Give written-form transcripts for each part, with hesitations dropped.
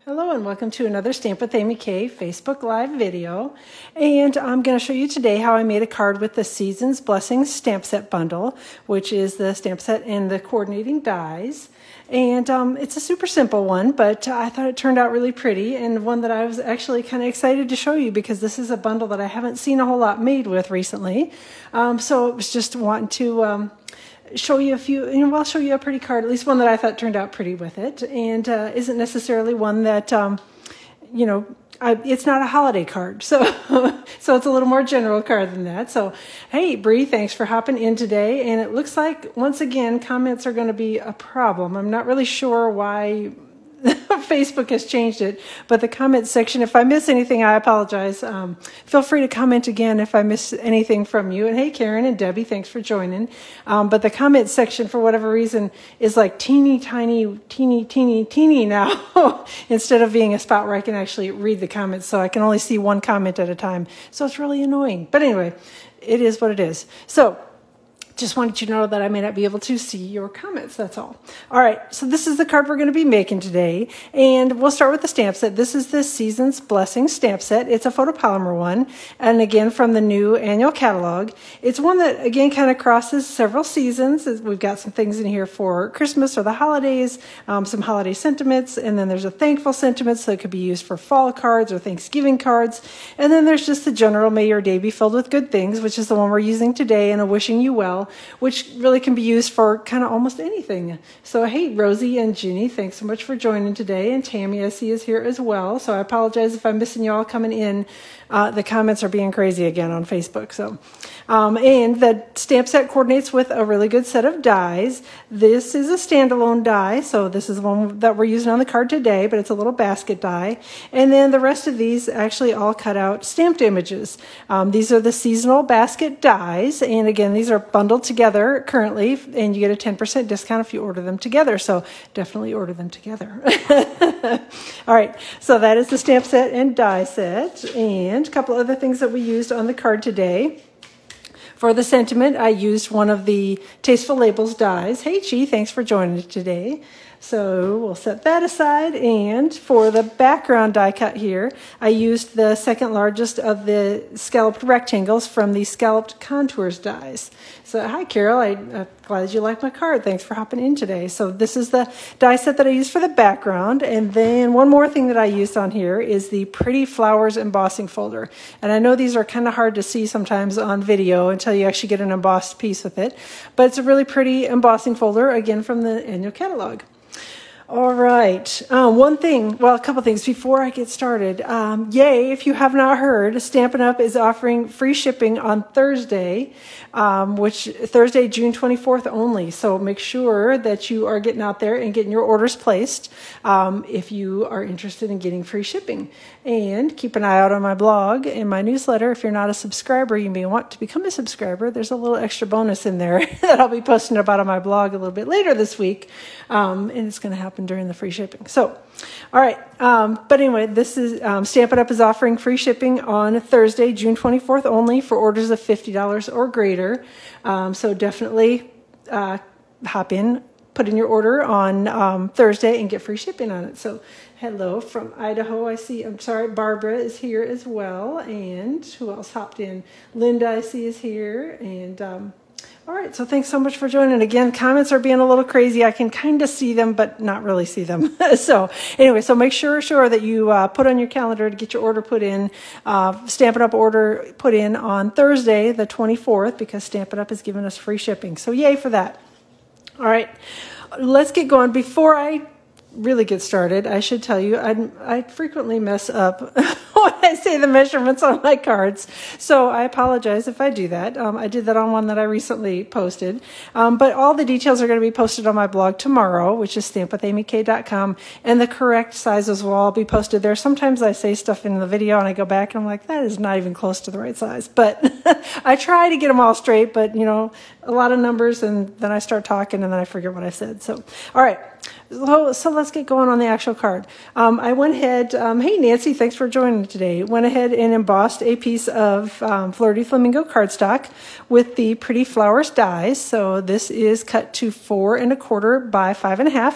Hello and welcome to another Stamp with Amy K Facebook Live video. And I'm going to show you today how I made a card with the Season's Blessings stamp set bundle, which is the stamp set and the coordinating dies. And it's a super simple one, but I thought it turned out really pretty, and one that I was actually kind of excited to show you because this is a bundle that I haven't seen a whole lot made with recently. So it was just wanting to show you a few, I'll show you a pretty card, at least one that I thought turned out pretty with it, and isn't necessarily one that, it's not a holiday card, so so it's a little more general card than that. So, hey, Bree, thanks for hopping in today, and it looks like, once again, comments are going to be a problem. I'm not really sure why Facebook has changed it, but the comment section, if I miss anything, I apologize. Feel free to comment again if I miss anything from you. And hey, Karen and Debbie, thanks for joining. But the comment section, for whatever reason, is like teeny now, instead of being a spot where I can actually read the comments. So I can only see one comment at a time. So it's really annoying. But anyway, it is what it is. So just wanted you to know that I may not be able to see your comments, that's all. All right, so this is the card we're going to be making today, and we'll start with the stamp set. This is the Season's Blessings stamp set. It's a photopolymer one, and again, from the new annual catalog. It's one that, again, kind of crosses several seasons. We've got some things in here for Christmas or the holidays, some holiday sentiments, and then there's a thankful sentiment, so it could be used for fall cards or Thanksgiving cards. And then there's just the general, may your day be filled with good things, which is the one we're using today, and a wishing you well, which really can be used for kind of almost anything. So, hey, Rosie and Ginny, thanks so much for joining today. And Tammy, I see, is here as well. So I apologize if I'm missing you all coming in. The comments are being crazy again on Facebook. So, and the stamp set coordinates with a really good set of dies. This is a standalone die, so this is the one that we're using on the card today, but it's a little basket die. And then the rest of these actually all cut out stamped images. These are the seasonal basket dies, and again, these are bundled together currently, and you get a 10% discount if you order them together, so definitely order them together. All right, so that is the stamp set and die set, and a couple other things that we used on the card today. For the sentiment, I used one of the Tasteful Labels dies. Hey, Chi, thanks for joining today. So we'll set that aside. And for the background die cut here, I used the second largest of the scalloped rectangles from the Scalloped Contours dies. So hi, Carol. I'm glad you like my card. Thanks for hopping in today. So this is the die set that I used for the background. And then one more thing that I used on here is the Pretty Flowers embossing folder. And I know these are kind of hard to see sometimes on video until you actually get an embossed piece with it. But it's a really pretty embossing folder, again, from the annual catalog. All right, a couple things before I get started. Yay, if you have not heard, Stampin' Up! Is offering free shipping on Thursday, Thursday, June 24th only. So make sure that you are getting out there and getting your orders placed if you are interested in getting free shipping. And keep an eye out on my blog and my newsletter. If you're not a subscriber, you may want to become a subscriber. There's a little extra bonus in there that I'll be posting about on my blog a little bit later this week, and it's going to happen during the free shipping. So, all right. But anyway, this is Stampin' Up! Is offering free shipping on Thursday, June 24th only for orders of $50 or greater. So definitely hop in, put in your order on Thursday and get free shipping on it. So hello from Idaho. I see, Barbara is here as well. And who else hopped in? Linda, I see, is here. And all right, so thanks so much for joining. Again, comments are being a little crazy. I can kind of see them, but not really see them. So anyway, so make sure that you put on your calendar to get your order put in, Stampin' Up! Order put in on Thursday, the 24th, because Stampin' Up! Is giving us free shipping. So yay for that. All right, let's get going. Before I really get started, I should tell you I frequently mess up when I say the measurements on my cards, so I apologize if I do that. I did that on one that I recently posted, but all the details are going to be posted on my blog tomorrow, which is stampwithamyk.com, and the correct sizes will all be posted there. Sometimes I say stuff in the video and I go back and I'm like, that is not even close to the right size, but I try to get them all straight, but a a lot of numbers, and then I start talking, and then I forget what I said. So, all right. So let's get going on the actual card. I went ahead, hey Nancy, thanks for joining today. Went ahead and embossed a piece of Fleur de Flamingo cardstock with the Pretty Flowers dies. So this is cut to 4 1/4 by 5 1/2.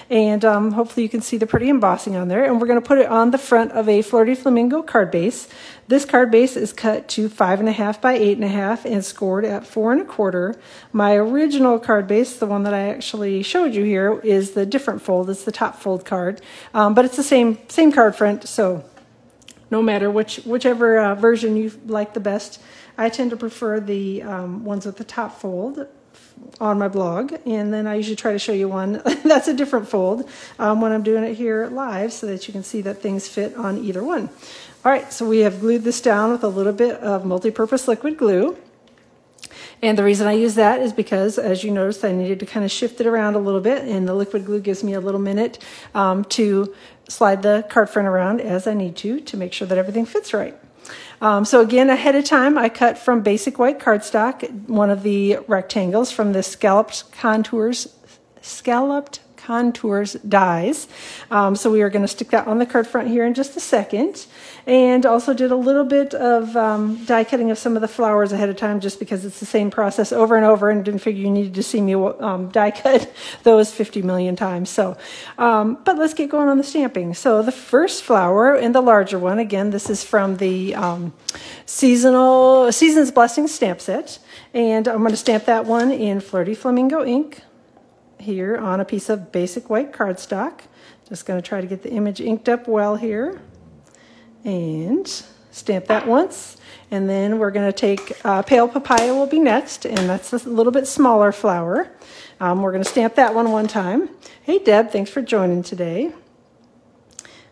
And hopefully you can see the pretty embossing on there. And we're going to put it on the front of a Fleur de Flamingo card base. This card base is cut to 5 1/2 by 8 1/2 and scored at 4 1/4. My original card base, the one that I actually showed you here, is the different fold. It's the top fold card, but it's the same card front. So no matter whichever version you like the best, I tend to prefer the ones with the top fold on my blog, and then I usually try to show you one that's a different fold when I'm doing it here live, so that you can see that things fit on either one. All right, so we have glued this down with a little bit of multi-purpose liquid glue. And the reason I use that is because, as you noticed, I needed to kind of shift it around a little bit, and the liquid glue gives me a little minute to slide the card front around as I need to make sure that everything fits right. So again, ahead of time, I cut from basic white cardstock one of the rectangles from the Scalloped Contours dies. So we are going to stick that on the card front here in just a second. And also did a little bit of die cutting of some of the flowers ahead of time, just because it's the same process over and over, and didn't figure you needed to see me die cut those 50 million times. So, but let's get going on the stamping. So the first flower, and the larger one, again, this is from the Season's Blessing stamp set. And I'm going to stamp that one in Fleur de Flamingo ink here on a piece of basic white cardstock. Just going to try to get the image inked up well here. And stamp that once, and then we're going to take Pale Papaya will be next, and that's a little bit smaller flower. We're going to stamp that one time. Hey Deb, thanks for joining today.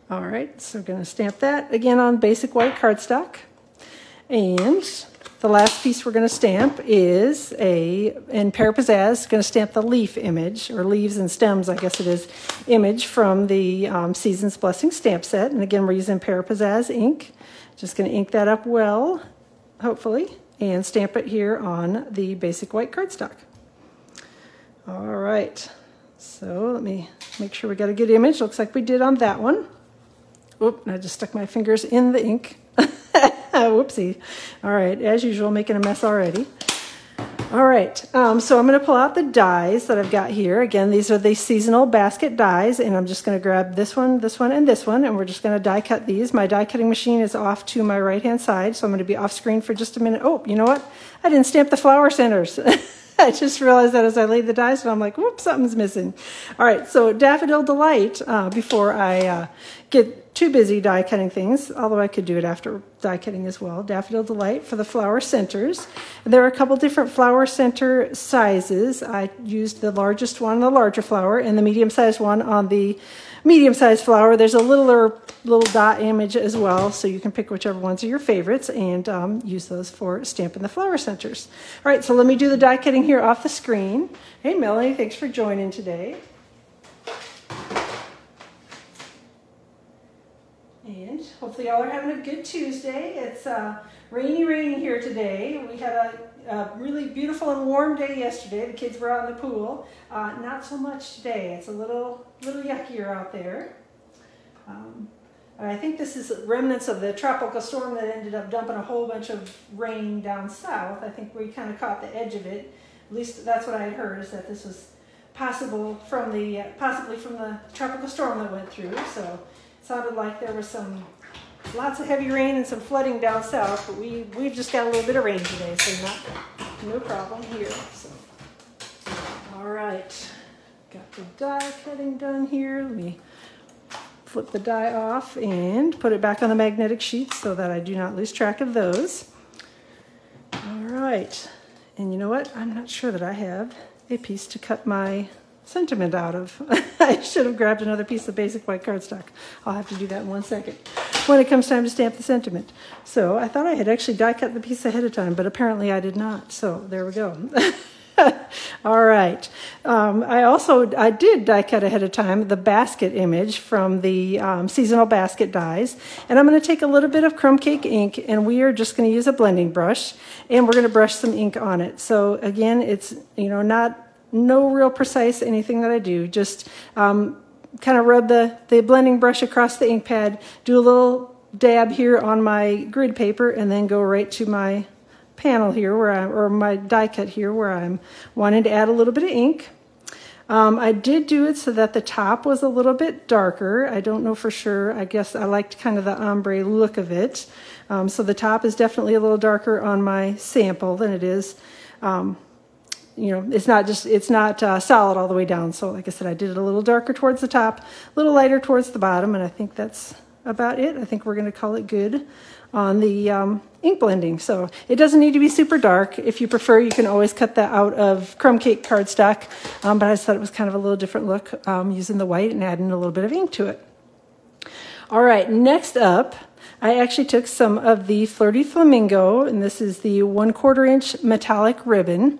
All right, so we're going to stamp that again on basic white cardstock. And the last piece we're going to stamp is in Pear Pizzazz, going to stamp the leaf image, or leaves and stems, I guess it is, image from the Season's Blessing stamp set. And again, we're using Pear Pizzazz ink. Just going to ink that up well, hopefully, and stamp it here on the basic white cardstock. All right, so let me make sure we got a good image. Looks like we did on that one. Oop, I just stuck my fingers in the ink. Whoopsie. All right, as usual, making a mess already. All right, so I'm going to pull out the dies that I've got here. Again, these are the seasonal basket dies, and I'm just going to grab this one, and this one, and we're just going to die cut these. My die cutting machine is off to my right-hand side, so I'm going to be off screen for just a minute. Oh, you know what? I didn't stamp the flower centers. I just realized that as I laid the dies, and I'm like, whoops, something's missing. All right, so Daffodil Delight, before I get too busy die cutting things, although I could do it after die cutting as well. Daffodil Delight for the flower centers. There are a couple different flower center sizes. I used the largest one, the larger flower, and the medium-sized one on the medium-sized flower. There's a little dot image as well, so you can pick whichever ones are your favorites and use those for stamping the flower centers. All right, so let me do the die cutting here off the screen. Hey, Melanie, thanks for joining today. And hopefully y'all are having a good Tuesday. It's rainy here today. We had a really beautiful and warm day yesterday. The kids were out in the pool. Not so much today. It's a little yuckier out there. I think this is remnants of the tropical storm that ended up dumping a whole bunch of rain down south. I think we kind of caught the edge of it. At least that's what I had heard, is that this was possibly from the tropical storm that went through. So it sounded like there was lots of heavy rain and some flooding down south, but we've just got a little bit of rain today, so no problem here. So, all right, got the die cutting done here. Let me flip the die off and put it back on the magnetic sheet so that I do not lose track of those. All right, and you know what? I'm not sure that I have a piece to cut my sentiment out of. I should have grabbed another piece of basic white cardstock. I'll have to do that in 1 second when it comes time to stamp the sentiment. So I thought I had actually die cut the piece ahead of time, but apparently I did not. So there we go. All right. I did die cut ahead of time the basket image from the seasonal basket dies. And I'm going to take a little bit of crumb cake ink, and we are just going to use a blending brush, and we're going to brush some ink on it. So again, it's, no real precise anything that I do. Just kind of rub the blending brush across the ink pad, do a little dab here on my grid paper, and then go right to my panel here or my die cut here where I'm wanting to add a little bit of ink. I did do it so that the top was a little bit darker. I don't know for sure. I guess I liked kind of the ombre look of it. So the top is definitely a little darker on my sample than it is. It's not solid all the way down. So like I said, I did it a little darker towards the top, a little lighter towards the bottom, and I think that's about it. I think we're going to call it good on the ink blending. So it doesn't need to be super dark. If you prefer, you can always cut that out of crumb cake cardstock, but I just thought it was kind of a little different look using the white and adding a little bit of ink to it. All right, next up, I actually took some of the Flirty Flamingo, and this is the 1/4 inch metallic ribbon.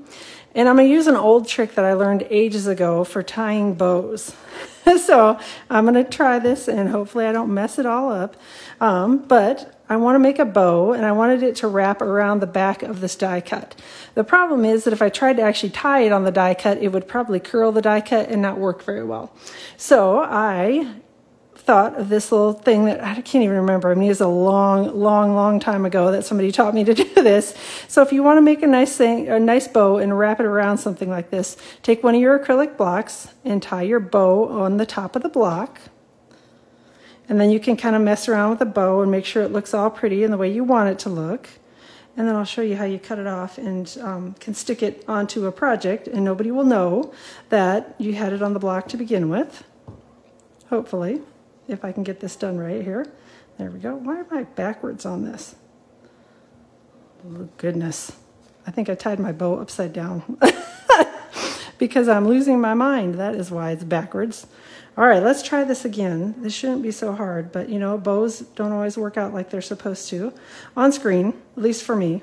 And I'm going to use an old trick that I learned ages ago for tying bows. So I'm going to try this, and hopefully I don't mess it all up. But I want to make a bow, and I wanted it to wrap around the back of this die cut. The problem is that if I tried to actually tie it on the die cut, it would probably curl the die cut and not work very well. So I thought of this little thing that I can't even remember. I mean, it was a long time ago that somebody taught me to do this. So if you want to make a nice bow and wrap it around something like this, take one of your acrylic blocks and tie your bow on the top of the block. And then you can kind of mess around with the bow and make sure it looks all pretty in the way you want it to look. And then I'll show you how you cut it off and can stick it onto a project, and nobody will know that you had it on the block to begin with. Hopefully. If I can get this done right here. There we go. Why am I backwards on this? Oh, goodness. I think I tied my bow upside down because I'm losing my mind. That is why it's backwards. All right, let's try this again. This shouldn't be so hard, but bows don't always work out like they're supposed to on screen, at least for me.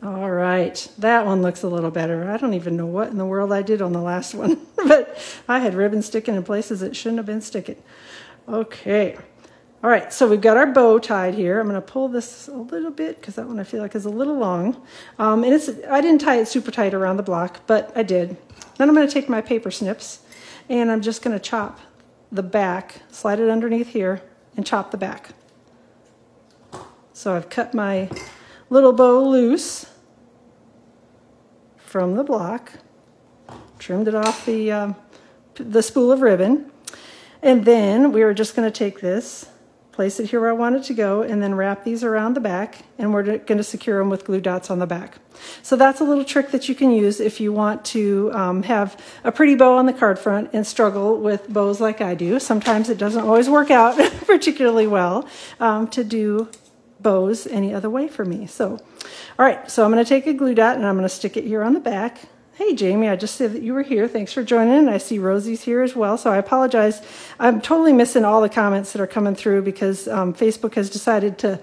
All right, that one looks a little better. I don't even know what in the world I did on the last one, but I had ribbon sticking in places it shouldn't have been sticking. Okay, all right, so we've got our bow tied here. I'm going to pull this a little bit because that one I feel like is a little long. And I didn't tie it super tight around the block, but I did. Then I'm going to take my paper snips, and I'm just going to chop the back, slide it underneath here, and chop the back. So I've cut my little bow loose from the block, trimmed it off the spool of ribbon, and then we are just going to take this, place it here where I want it to go, and then wrap these around the back, and we're going to secure them with glue dots on the back. So that's a little trick that you can use if you want to have a pretty bow on the card front and struggle with bows like I do. Sometimes it doesn't always work out particularly well to do bows any other way for me. So, all right, so I'm going to take a glue dot and I'm going to stick it here on the back. Hey, Jamie, I just said that you were here. Thanks for joining. I see Rosie's here as well, so I apologize. I'm totally missing all the comments that are coming through because Facebook has decided to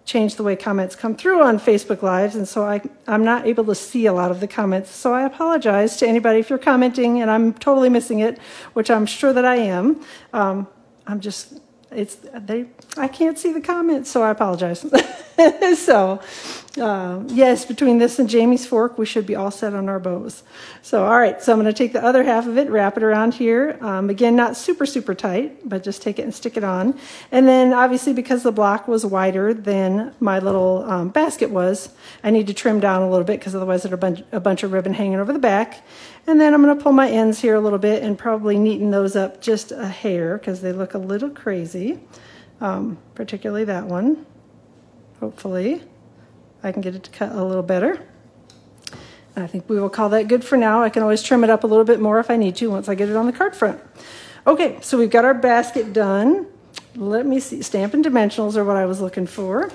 change the way comments come through on Facebook Lives, and so I'm not able to see a lot of the comments. So I apologize to anybody if you're commenting and I'm totally missing it, which I'm sure that I am. I can't see the comments, so I apologize. So, yes, between this and Jamie's fork, we should be all set on our bows. So, all right, so I'm going to take the other half of it, wrap it around here. Again, not super tight, but just take it and stick it on. And then, obviously, because the block was wider than my little basket was, I need to trim down a little bit because otherwise there's a bunch of ribbon hanging over the back. And then I'm going to pull my ends here a little bit and probably neaten those up just a hair because they look a little crazy, particularly that one. Hopefully I can get it to cut a little better. I think we will call that good for now. I can always trim it up a little bit more if I need to once I get it on the card front. Okay, so we've got our basket done. Let me see. Stampin' Dimensionals are what I was looking for.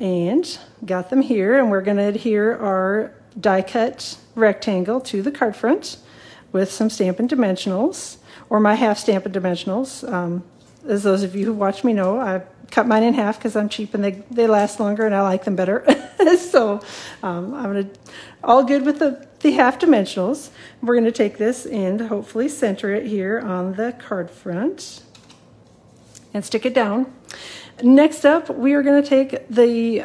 And got them here, and we're going to adhere our die cut rectangle to the card front with some Stampin' Dimensionals, or my half Stampin' Dimensionals. As those of you who watch me know, cut mine in half because I'm cheap and they last longer and I like them better. So I'm going to, all good with the half dimensionals. We're going to take this and hopefully center it here on the card front and stick it down. Next up, we are going to take the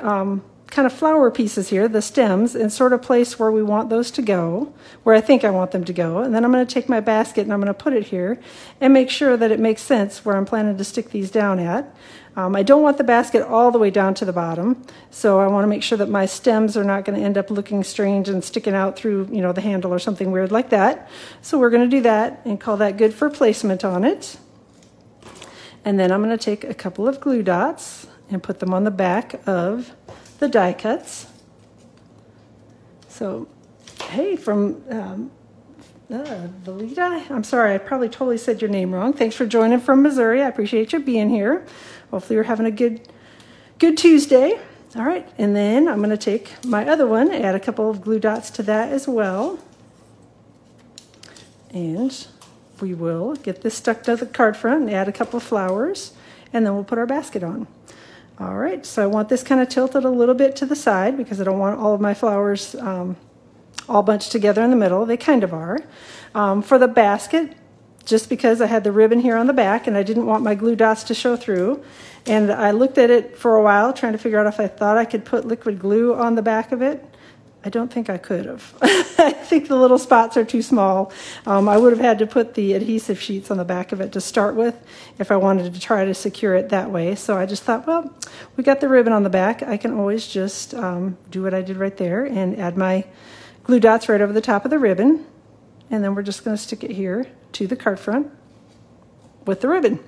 kind of flower pieces here, the stems, and sort of place where we want those to go, where I think I want them to go. And then I'm going to take my basket and I'm going to put it here and make sure that it makes sense where I'm planning to stick these down at. I don't want the basket all the way down to the bottom, so I want to make sure that my stems are not going to end up looking strange and sticking out through, you know, the handle or something weird like that. So we're going to do that and call that good for placement on it. And then I'm going to take a couple of glue dots and put them on the back of the die cuts. So, hey, from Valita, I'm sorry, I probably totally said your name wrong. Thanks for joining from Missouri. I appreciate you being here. Hopefully you're having a good Tuesday. All right, and then I'm going to take my other one, add a couple of glue dots to that as well. And we will get this stuck to the card front and add a couple of flowers, and then we'll put our basket on. All right, so I want this kind of tilted a little bit to the side because I don't want all of my flowers all bunched together in the middle. They kind of are. For the basket, just because I had the ribbon here on the back and I didn't want my glue dots to show through, and I looked at it for a while trying to figure out if I thought I could put liquid glue on the back of it. I don't think I could have. I think the little spots are too small. I would have had to put the adhesive sheets on the back of it to start with if I wanted to try to secure it that way. So I just thought, well, we got the ribbon on the back. I can always just do what I did right there and add my glue dots right over the top of the ribbon. And then we're just going to stick it here to the card front with the ribbon.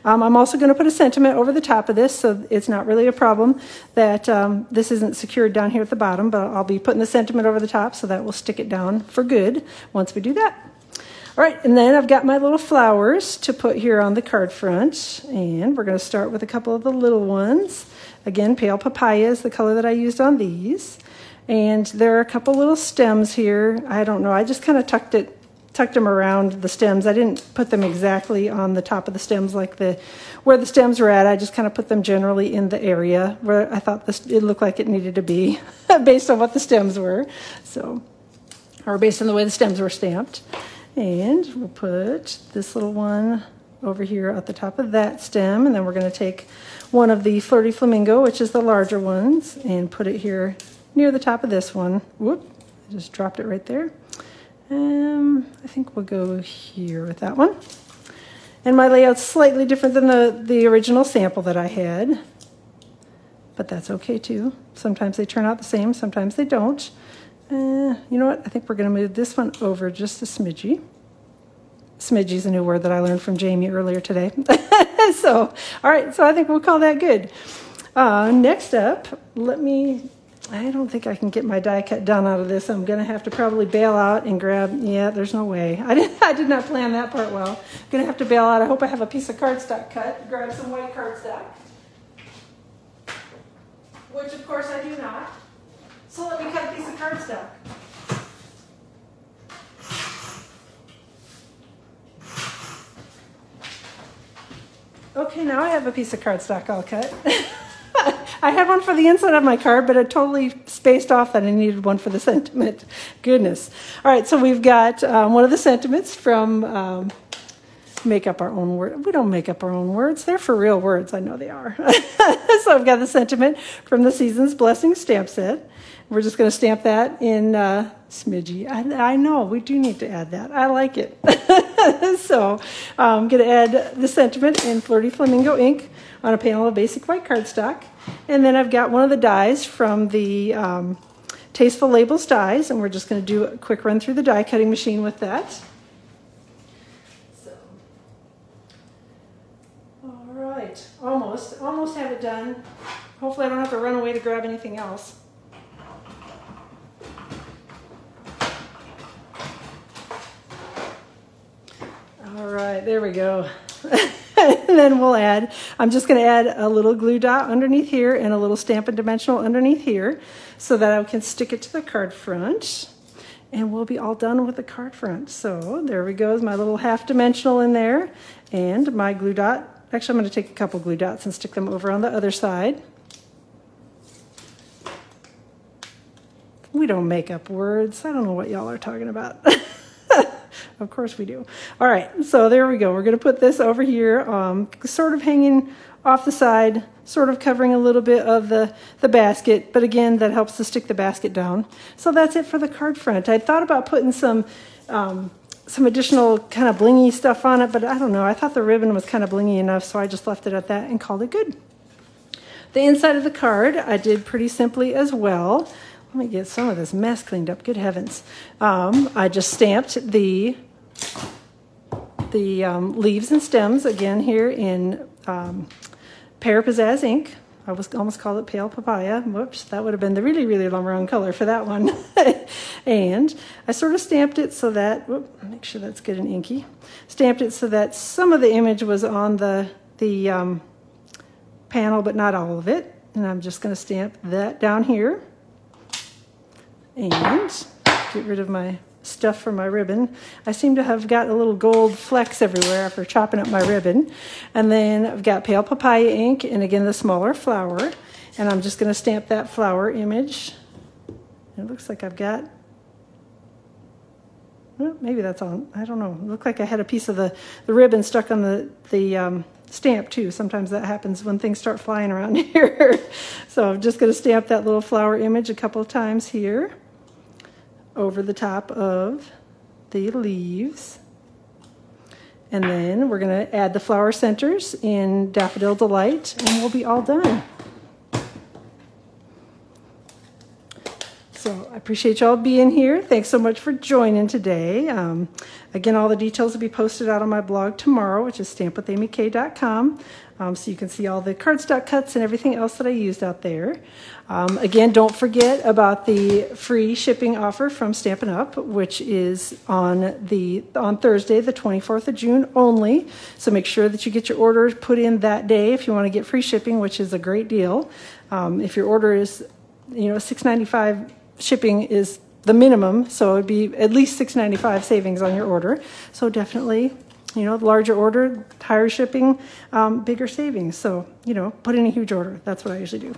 I'm also going to put a sentiment over the top of this, so it's not really a problem that this isn't secured down here at the bottom, but I'll be putting the sentiment over the top so that will stick it down for good once we do that. All right, and then I've got my little flowers to put here on the card front, and we're going to start with a couple of the little ones. Again, pale papaya is the color that I used on these, and there are a couple little stems here. I don't know, I just kind of tucked them around the stems. I didn't put them exactly on the top of the stems like where the stems were at. I just kind of put them generally in the area where I thought it looked like it needed to be based on what the stems were. So, or based on the way the stems were stamped. And we'll put this little one over here at the top of that stem, and then we're going to take one of the Flirty Flamingo, which is the larger ones, and put it here near the top of this one. Whoop, I just dropped it right there. I think we'll go here with that one. And my layout's slightly different than the original sample that I had, but that's okay too. Sometimes they turn out the same, sometimes they don't. You know what? I think we're going to move this one over just a smidgy. Smidgy's a new word that I learned from Jamie earlier today. So, all right, so I think we'll call that good. Next up, I don't think I can get my die cut done out of this. I'm going to have to probably bail out and grab, yeah, there's no way. I did not plan that part well. I'm going to have to bail out. I hope I have a piece of cardstock cut. Grab some white cardstock, which of course I do not. So let me cut a piece of cardstock. Okay, now I have a piece of cardstock all cut. I had one for the inside of my card, but I totally spaced off that I needed one for the sentiment. Goodness. All right, so we've got one of the sentiments from Make Up Our Own Word. We don't make up our own words. They're for real words. I know they are. So I've got the sentiment from the Season's Blessing stamp set. We're just going to stamp that in smidgy. I know, we do need to add that. I like it. So I'm going to add the sentiment in Flirty Flamingo ink on a panel of basic white cardstock. And then I've got one of the dies from the Tasteful Labels dies, and we're just going to do a quick run through the die cutting machine with that. So, all right, almost have it done. Hopefully I don't have to run away to grab anything else. All right, there we go. And then I'm just going to add a little glue dot underneath here and a little Stampin' Dimensional underneath here so that I can stick it to the card front. And we'll be all done with the card front. So there we go, my little half dimensional in there and my glue dot Actually, I'm going to take a couple glue dots and stick them over on the other side. We don't make up words. I don't know what y'all are talking about. Of course we do. All right, so there we go. We're going to put this over here, sort of hanging off the side, sort of covering a little bit of the basket. But again, that helps to stick the basket down. So that's it for the card front. I thought about putting some additional kind of blingy stuff on it, but I don't know. I thought the ribbon was kind of blingy enough, so I just left it at that and called it good. The inside of the card, I did pretty simply as well. Let me get some of this mess cleaned up. Good heavens. I just stamped the leaves and stems again here in Pear Pizzazz ink. I was almost called it Pale Papaya. Whoops, that would have been the really, really wrong color for that one. And I sort of stamped it so that, make sure that's good and inky. Stamped it so that some of the image was on the panel, but not all of it. And I'm just going to stamp that down here. And get rid of my stuff from my ribbon. I seem to have got a little gold flecks everywhere after chopping up my ribbon. And then I've got Pale Papaya ink, and again the smaller flower. And I'm just going to stamp that flower image. It looks like I've got, well, maybe that's on, I don't know. It looked like I had a piece of the ribbon stuck on the stamp too. Sometimes that happens when things start flying around here. So I'm just going to stamp that little flower image a couple of times here over the top of the leaves. And then we're going to add the flower centers in Daffodil Delight, and we'll be all done. So I appreciate y'all being here. Thanks so much for joining today. Again, all the details will be posted out on my blog tomorrow, which is stampwithamyk.com. So you can see all the cardstock cuts and everything else that I used out there. Again, don't forget about the free shipping offer from Stampin' Up, which is on Thursday, the 24th of June only. So make sure that you get your orders put in that day if you want to get free shipping, which is a great deal. If your order is, $6.95 shipping is the minimum, so it would be at least $6.95 savings on your order. So definitely, the larger order, higher shipping, bigger savings. So, put in a huge order. That's what I usually do.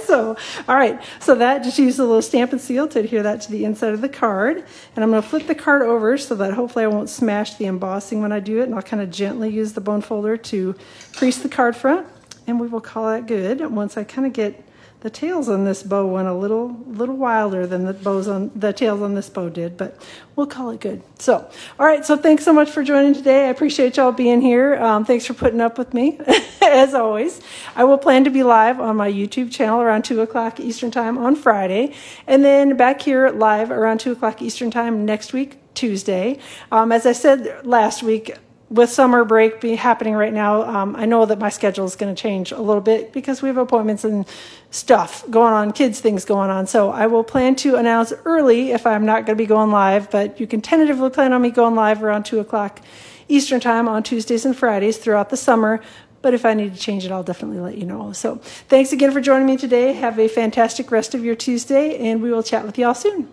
So, all right. So that, just use a little Stampin' Seal to adhere that to the inside of the card. And I'm going to flip the card over so that hopefully I won't smash the embossing when I do it. And I'll kind of gently use the bone folder to crease the card front. And we will call that good. Once I kind of get the tails on this bow went a little wilder than the tails on this bow did, but we'll call it good. So, all right. So thanks so much for joining today. I appreciate y'all being here. Thanks for putting up with me, as always. I will plan to be live on my YouTube channel around 2 o'clock Eastern Time on Friday, and then back here live around 2 o'clock Eastern Time next week, Tuesday. As I said last week, with summer break happening right now, I know that my schedule is going to change a little bit because we have appointments and stuff going on, kids things going on. So I will plan to announce early if I'm not going to be going live, but you can tentatively plan on me going live around 2 o'clock Eastern Time on Tuesdays and Fridays throughout the summer. But if I need to change it, I'll definitely let you know. So thanks again for joining me today. Have a fantastic rest of your Tuesday, and we will chat with y'all soon.